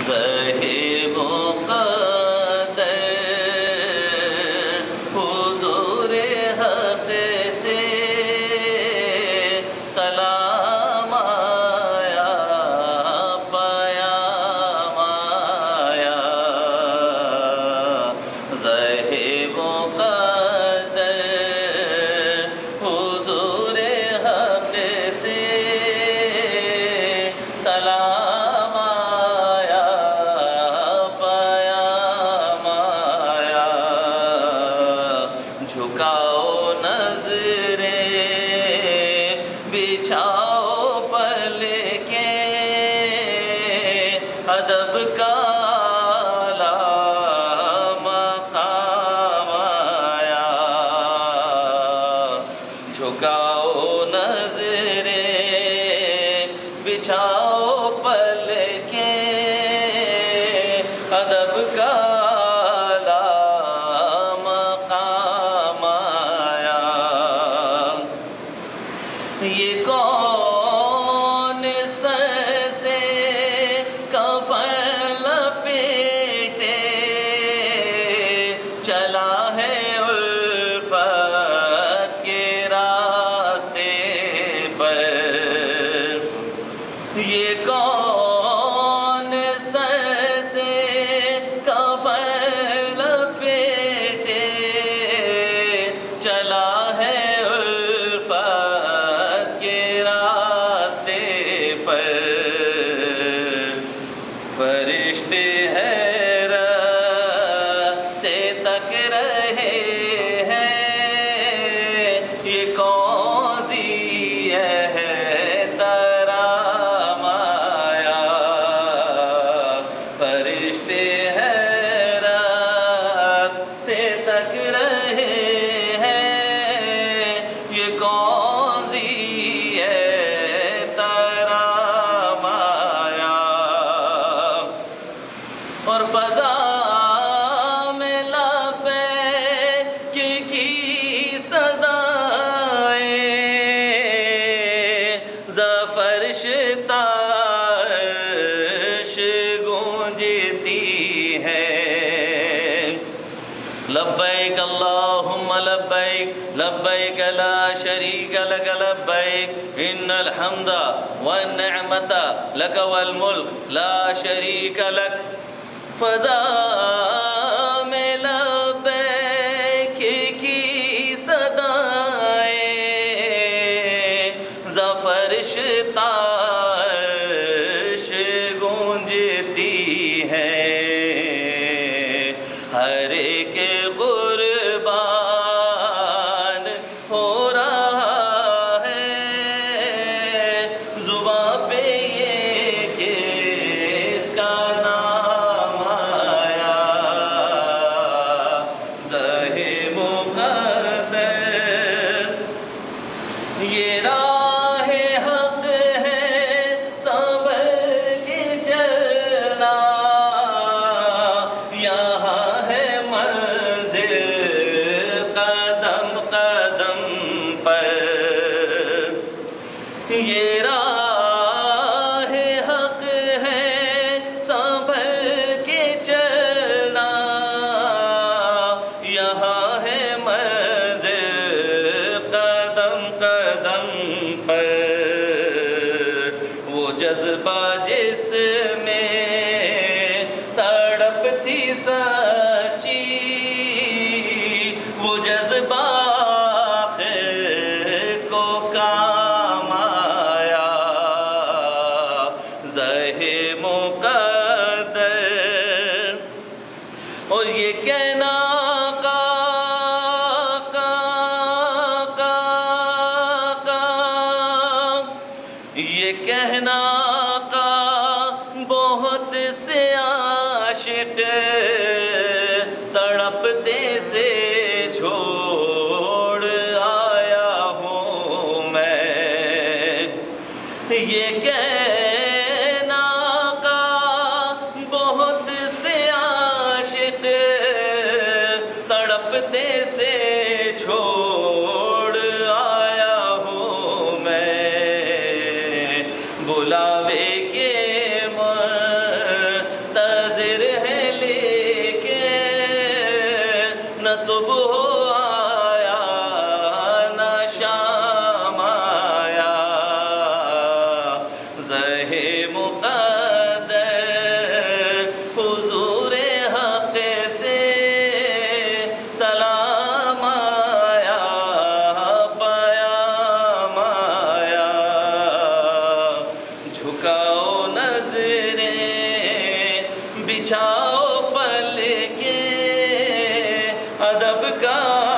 زہی مقدر حضور حق سے سلام آیا، پیام آیا۔ زہی مقدر حضور حق سے سلام آیا، پیام آیا۔ جھکاؤ نظریں، بچھاؤ پلکیں، ادب کا اعلیٰ مقام آیا۔ جھکاؤ نظریں، بچھاؤ پلکیں، ادب کا اعلیٰ مقام آیا۔ یہ کون سر سے کفن لپیٹے چلا ہے الفت کے راستے پر؟ یہ کون سر سے کفن لپیٹے چلا ہے الفت کے راستے پر؟ فرشتے حیرت سے تک رہے ہیں، یہ کون سی ہے ترام آیا؟ فرشتے حیرت سے تک رہے ہیں، یہ کون سی ہے ترام آیا؟ اور فضا میں لبیک کی صدائیں زفرش تارش گونجتی ہیں۔ لبیک اللہم لبیک، لبیک لا شریک لک لبیک، ان الحمد والنعمت لک والملک لا شریک لک۔ فضا میں لبیک کی صدائیں زفرش تارش گونجتی ہیں۔ ہر ایک قربان ہو رہا ہے، زباں پہ یہ کہ اس کا نام آیا۔ زہی مقدر یہ راہ حق ہے، سنبھل کے چلنا، یہاں ہے منزل قدم قدم پر۔ یہ راہ حق ہے، سنبھل کے چلنا، یہاں ہے منزل قدم قدم پر۔ وہ جذبہ جس میں تڑپ تھی سچی، وہ جذبہ آخر کو کام آیا۔ زہی مقدر اور یہ کہنا یہ کہنا کا بہت سے عاشق تڑپتے سے چھوڑ آیا ہوں میں۔ یہ کہنا کا بہت سے عاشق تڑپتے سے چھوڑ آیا ہوں میں۔ بلاوے کے سب کا